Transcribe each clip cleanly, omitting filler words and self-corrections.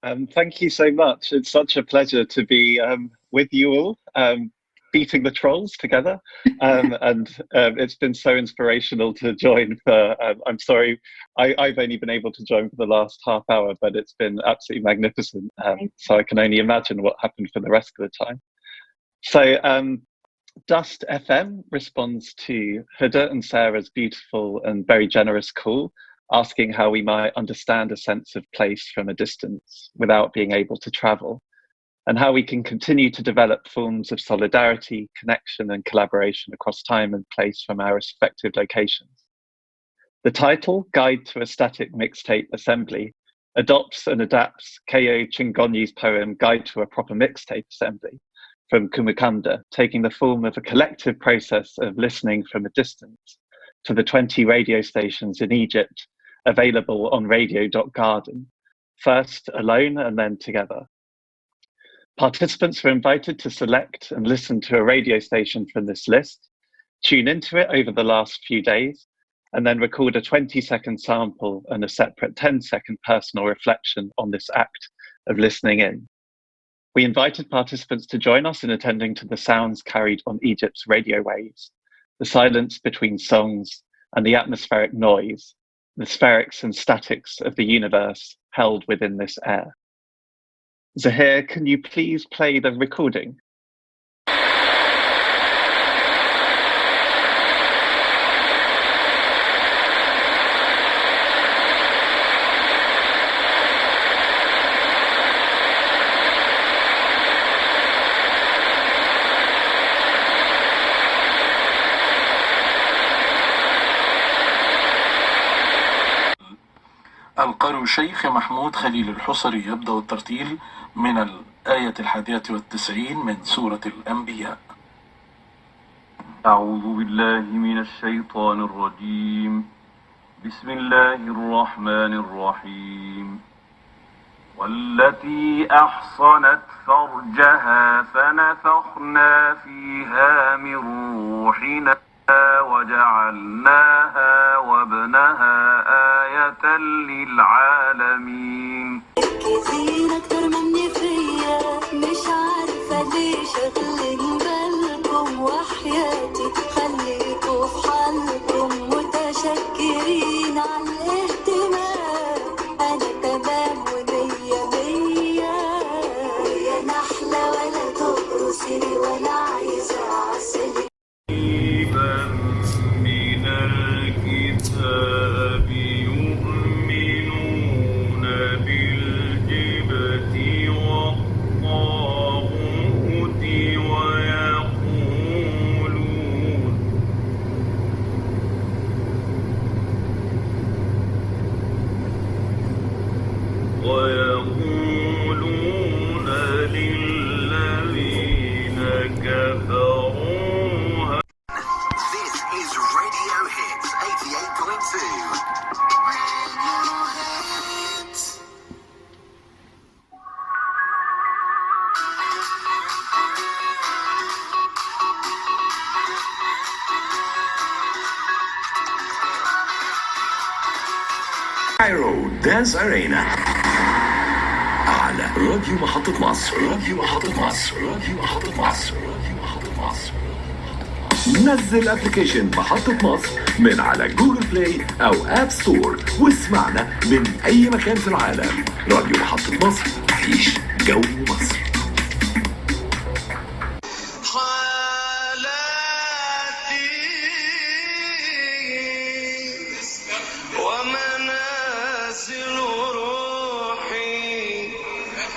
Thank you so much. It's such a pleasure to be with you all, beating the trolls together. And it's been so inspirational to join for, I'm sorry, I've only been able to join for the last half hour, but it's been absolutely magnificent. So I can only imagine what happened for the rest of the time. So Dust FM responds to Huda and Sarah's beautiful and very generous call, asking how we might understand a sense of place from a distance without being able to travel, and how we can continue to develop forms of solidarity, connection, and collaboration across time and place from our respective locations. The title, Guide to a Static Mixtape Assembly, adopts and adapts K.O. Chingonyi's poem, Guide to a Proper Mixtape Assembly, from Kumukanda, taking the form of a collective process of listening from a distance to the 20 radio stations in Egypt available on radio.garden, first alone and then together. Participants were invited to select and listen to a radio station from this list, tune into it over the last few days, and then record a 20-second sample and a separate 10-second personal reflection on this act of listening in. We invited participants to join us in attending to the sounds carried on Egypt's radio waves, the silence between songs and the atmospheric noise, the spherics and statics of the universe held within this air. Zahir, can you please play the recording? القارئ الشيخ محمود خليل الحصري يبدأ الترتيل من الآية 91 من سورة الأنبياء. أعوذ بالله من الشيطان الرجيم. بسم الله الرحمن الرحيم. والتي أحصنت فرجها فنفخنا فيها من روحنا وجعلناها وابنها آية للعالمين. كتير أكتر مني فيا مش عارفة ليه شغلين بالكم وحياتي خليكوا في حالكم متشكرين على الاهتمام. أنا تمام ومية مية ويا نحلة ولا تقرصني ولا عايزة عسلي. من الكتاب يؤمنون بالجبت والطاغوت ويقولون للذين كفروا. كايرو دانس أرينا على راديو محطة مصر. راديو محطة مصر. راديو محطة مصر. راديو محطة مصر. نزل ابلكيشن محطة مصر من على جوجل بلاي أو آب ستور واسمعنا من أي مكان في العالم. راديو محطة مصر، عيش جو مصر.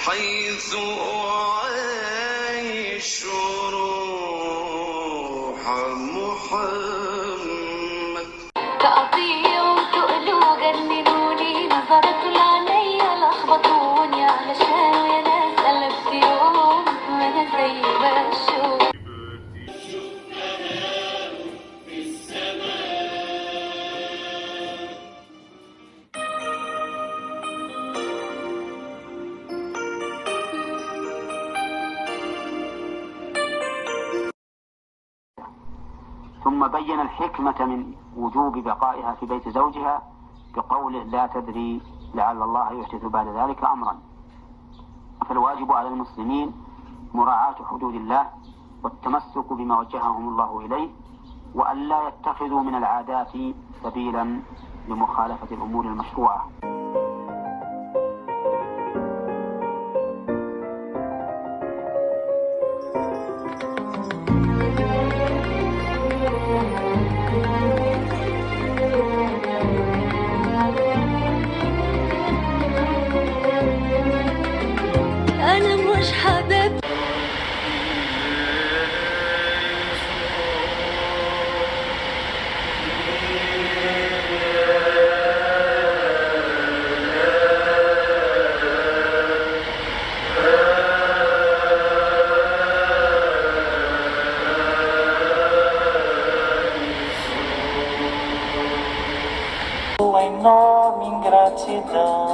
حيث أعيش روح محمد. تقطيع وتقلوا جننوني نظرتوا لعليا لخبطوني علشان يا ناس قلبت يوم وانا زي ما اشوف. ثم بين الحكمة من وجوب بقائها في بيت زوجها بقوله لا تدري لعل الله يحدث بعد ذلك أمرا. فالواجب على المسلمين مراعاة حدود الله والتمسك بما وجههم الله إليه، وأن لا يتخذوا من العادات سبيلا لمخالفة الأمور المشروعة. أنا مش حابب Sua enorme ingratidão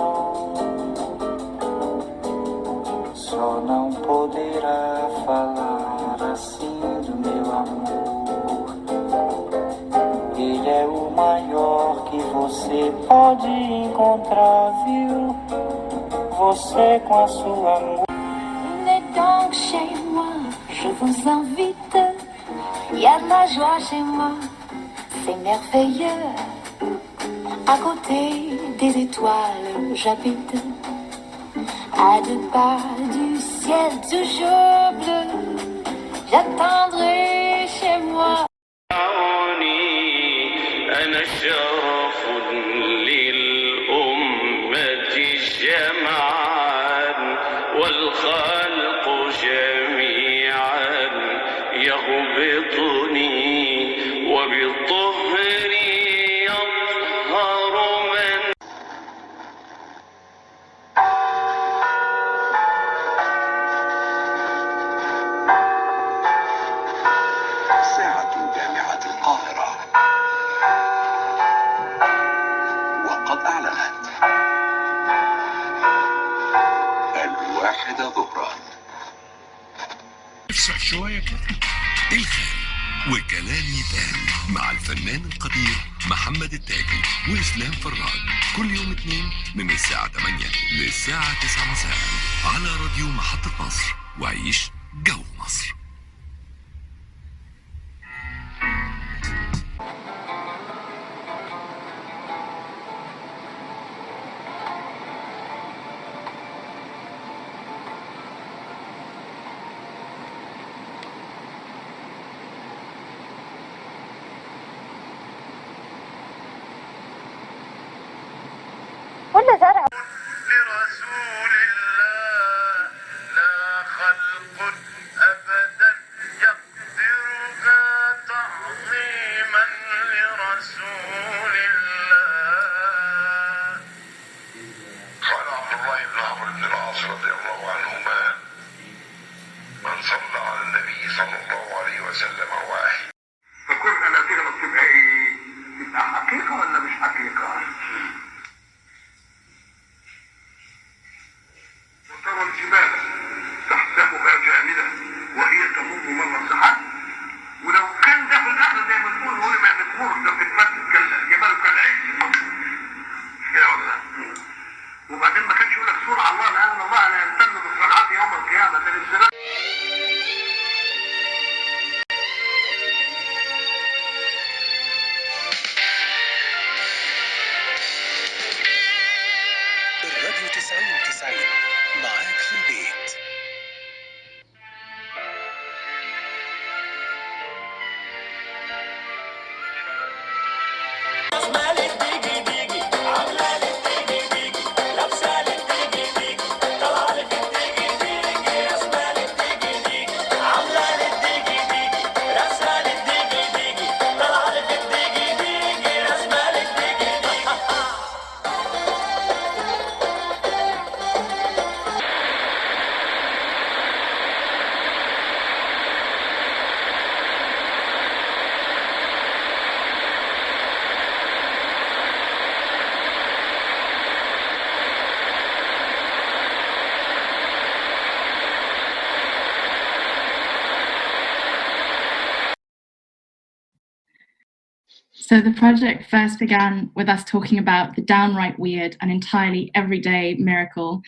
só não poderá falar assim do meu amor. Ele é o maior que você pode encontrar, viu? Você com a sua angústia. Venez donc chez moi, je vous invite. Il y a de la joie chez moi, c'est merveilleux. À côté des étoiles, j'habite. À deux pas du ciel toujours bleu, j'attendrai chez moi. أنا شرف للأمة جمعا والخلق جميعا يغبطني وبالطهر يطهر من ساعة جامعة القاهرة، وقد أعلنت 1:00 ظهرا. افسح شوية كده. الخال وكلام يتقال مع الفنان القدير محمد التاجي وإسلام فراج كل يوم اثنين من الساعة 8 للساعة 9 مساء على راديو محطة مصر، وعيش جو مصر. ولا زرع لرسول الله لا خلق أبدا يقدرها تعظيما لرسول الله. قال عبد الله بن عمرو بن العاص رضي الله عنهما: من صلى على النبي صلى الله عليه وسلم واحد. فكلنا الأسئلة بتبقى إيه؟ تبقى حقيقة ولا مش حقيقة؟ وترى الجبال تحسبها جامدة وهي تمر مر السحاب، ولو كان ده في الأخر زي ما تقول هو ما بتمر ده بتتفتت كالجبال كالعجل كده ولا لا؟ وبعدين ما كانش يقول لك سورة على الله لأن الله لا يمتن بالصلاة يوم القيامة. ده الابتلاء So the project first began with us talking about the downright weird and entirely everyday miracle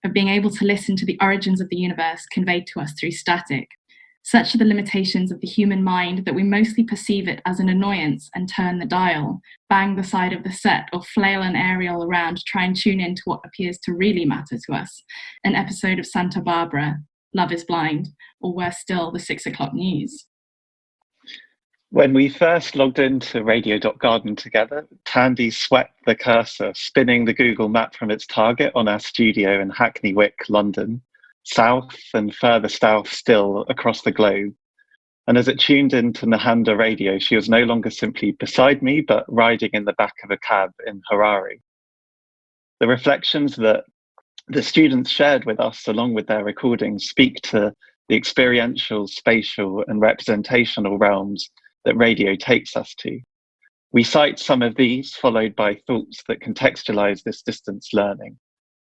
of being able to listen to the origins of the universe conveyed to us through static. Such are the limitations of the human mind that we mostly perceive it as an annoyance and turn the dial, bang the side of the set, or flail an aerial around to try and tune in to what appears to really matter to us. An episode of Santa Barbara, Love is Blind, or worse still, the 6 o'clock news. When we first logged into radio.garden together, Thandi swept the cursor, spinning the Google map from its target on our studio in Hackney Wick, London, south and further south still across the globe. And as it tuned into Nahanda radio, she was no longer simply beside me, but riding in the back of a cab in Harare. The reflections that the students shared with us, along with their recordings, speak to the experiential, spatial, and representational realms that radio takes us to. We cite some of these, followed by thoughts that contextualize this distance learning,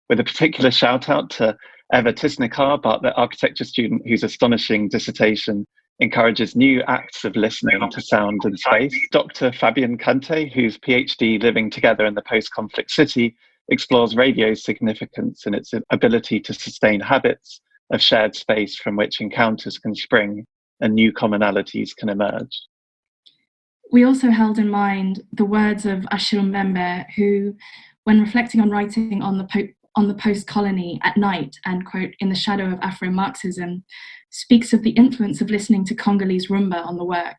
with a particular shout out to Eva Tisnikar, Bartlett architecture student whose astonishing dissertation encourages new acts of listening to sound and space. Dr. Fabian Kante, whose PhD Living Together in the Post-Conflict City explores radio's significance and its ability to sustain habits of shared space from which encounters can spring and new commonalities can emerge. We also held in mind the words of Achille Mbembe, who, when reflecting on writing on the post-colony at night and, quote, in the shadow of Afro-Marxism, speaks of the influence of listening to Congolese rumba on the work.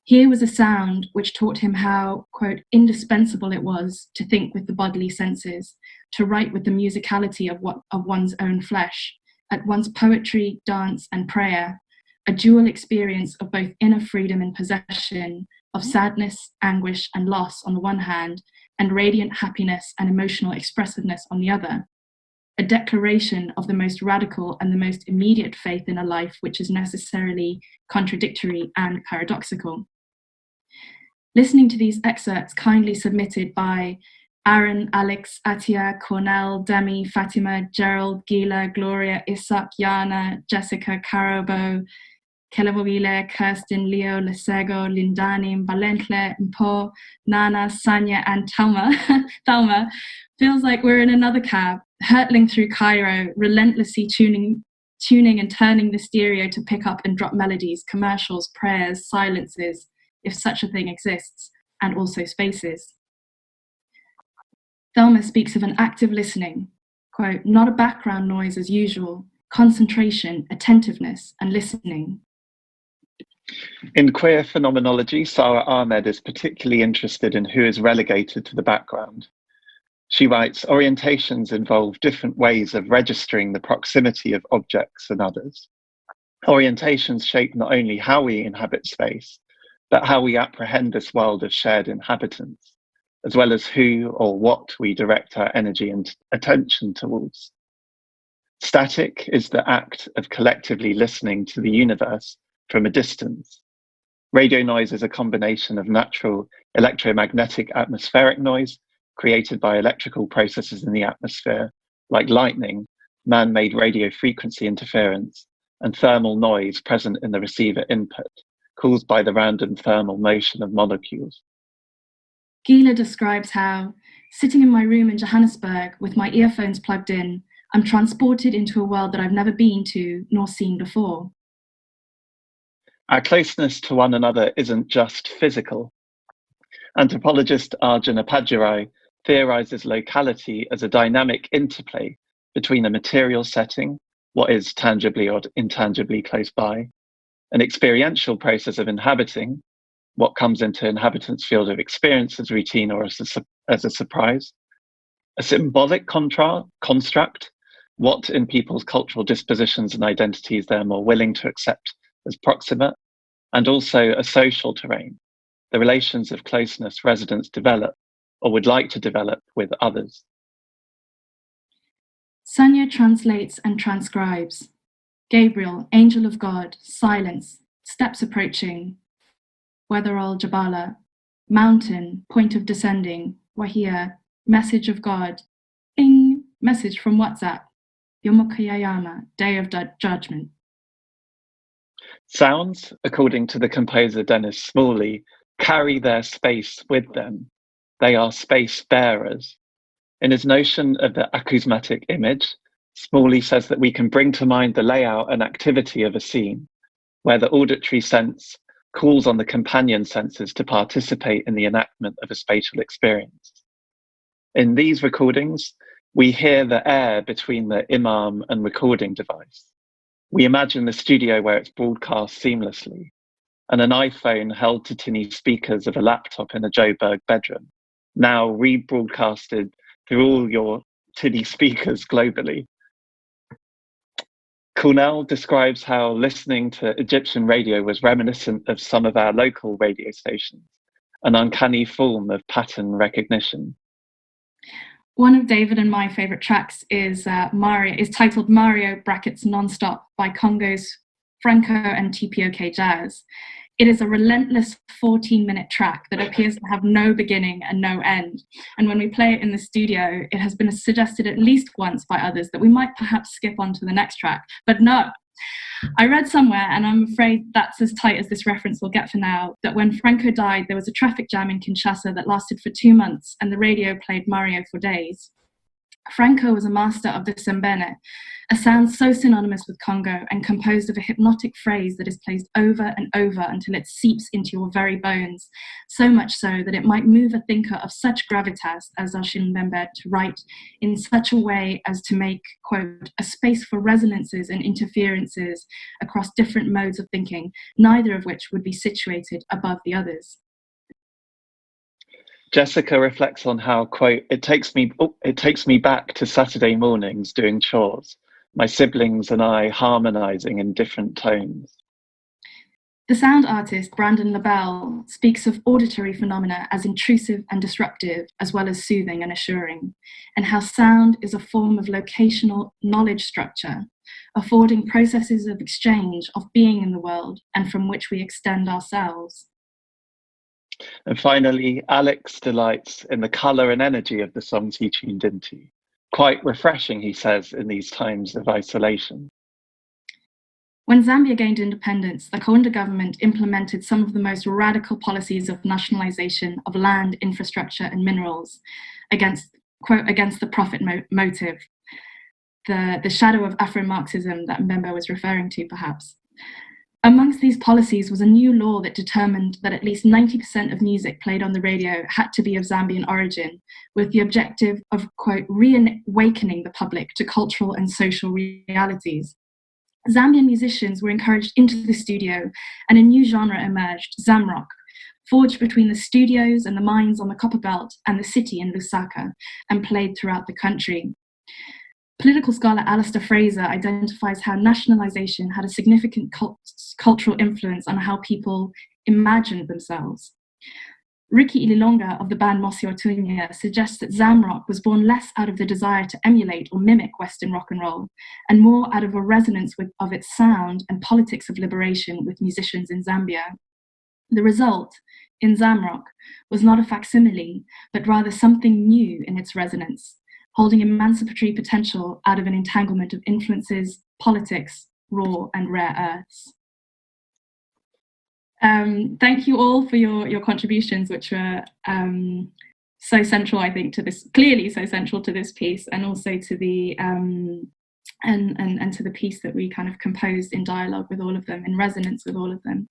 Here was a sound which taught him how, quote, indispensable it was to think with the bodily senses, to write with the musicality of one's own flesh, at once poetry, dance, and prayer, a dual experience of both inner freedom and possession, of sadness, anguish, and loss on the one hand, and radiant happiness and emotional expressiveness on the other. A declaration of the most radical and the most immediate faith in a life which is necessarily contradictory and paradoxical. Listening to these excerpts kindly submitted by Aaron, Alex, Atia, Cornell, Demi, Fatima, Gerald, Gila, Gloria, Isak, Yana, Jessica, Carabo, Kelevovile, Kirsten, Leo, Lesego, Lindani, Valentle, Mpo, Nana, Sanya, and Thalma, feels like we're in another cab, hurtling through Cairo, relentlessly tuning and turning the stereo to pick up and drop melodies, commercials, prayers, silences, if such a thing exists, and also spaces. Thelma speaks of an active listening, quote, not a background noise as usual, concentration, attentiveness, and listening. In queer phenomenology, Sara Ahmed is particularly interested in who is relegated to the background. She writes, orientations involve different ways of registering the proximity of objects and others. Orientations shape not only how we inhabit space, but how we apprehend this world of shared inhabitants, as well as who or what we direct our energy and attention towards. Static is the act of collectively listening to the universe from a distance. Radio noise is a combination of natural electromagnetic atmospheric noise created by electrical processes in the atmosphere, like lightning, man-made radio frequency interference, and thermal noise present in the receiver input, caused by the random thermal motion of molecules. Gila describes how, sitting in my room in Johannesburg with my earphones plugged in, I'm transported into a world that I've never been to nor seen before. Our closeness to one another isn't just physical. Anthropologist Arjuna Pajirai theorizes locality as a dynamic interplay between a material setting, what is tangibly or intangibly close by, an experiential process of inhabiting, what comes into inhabitants' field of experience as routine or as a surprise, a symbolic construct, what in people's cultural dispositions and identities they're more willing to accept as proximate, and also a social terrain, the relations of closeness residents develop or would like to develop with others. Sanya translates and transcribes. Gabriel, angel of God, silence, steps approaching, Weatherall Jabala, mountain, point of descending, Wahia, message of God, bing, message from WhatsApp, Yomokayayama, day of judgment. Sounds, according to the composer Dennis Smalley, carry their space with them. They are space bearers. In his notion of the acousmatic image, Smalley says that we can bring to mind the layout and activity of a scene, where the auditory sense calls on the companion senses to participate in the enactment of a spatial experience. In these recordings, we hear the air between the imam and recording device. We imagine the studio where it's broadcast seamlessly, and an iPhone held to tinny speakers of a laptop in a Joburg bedroom, now rebroadcasted through all your tinny speakers globally. Cornell describes how listening to Egyptian radio was reminiscent of some of our local radio stations, an uncanny form of pattern recognition. One of David and my favorite tracks is titled Mario brackets Nonstop by Congo's Franco and TPOK Jazz. It is a relentless 14-minute track that appears to have no beginning and no end. And when we play it in the studio, it has been suggested at least once by others that we might perhaps skip on to the next track. But no, I read somewhere, and I'm afraid that's as tight as this reference will get for now, that when Franco died, there was a traffic jam in Kinshasa that lasted for 2 months, and the radio played Mario for days. Franco was a master of the sembene, a sound so synonymous with Congo and composed of a hypnotic phrase that is placed over and over until it seeps into your very bones, so much so that it might move a thinker of such gravitas as Achille Mbembe to write in such a way as to make, quote, a space for resonances and interferences across different modes of thinking, neither of which would be situated above the others. Jessica reflects on how, quote, it takes me back to Saturday mornings doing chores, my siblings and I harmonizing in different tones. The sound artist Brandon LaBelle speaks of auditory phenomena as intrusive and disruptive, as well as soothing and assuring, and how sound is a form of locational knowledge structure, affording processes of exchange, of being in the world, and from which we extend ourselves. And finally, Alex delights in the colour and energy of the songs he tuned into. Quite refreshing, he says, in these times of isolation. When Zambia gained independence, the Kaunda government implemented some of the most radical policies of nationalisation of land, infrastructure and minerals against the profit motive, the shadow of Afro-Marxism that Mbembe was referring to, perhaps. Amongst these policies was a new law that determined that at least 90% of music played on the radio had to be of Zambian origin, with the objective of, quote, reawakening the public to cultural and social realities. Zambian musicians were encouraged into the studio, and a new genre emerged, Zamrock, forged between the studios and the mines on the Copperbelt and the city in Lusaka, and played throughout the country. Political scholar Alistair Fraser identifies how nationalisation had a significant cultural influence on how people imagined themselves. Ricky Ililonga of the band Mosi Otunya suggests that Zamrock was born less out of the desire to emulate or mimic Western rock and roll, and more out of a resonance of its sound and politics of liberation with musicians in Zambia. The result, in Zamrock, was not a facsimile, but rather something new in its resonance, holding emancipatory potential out of an entanglement of influences, politics, raw and rare earths. Thank you all for your contributions, which were so central, I think, to this, clearly so central to this piece, and also to the and to the piece that we kind of composed in dialogue with all of them, in resonance with all of them.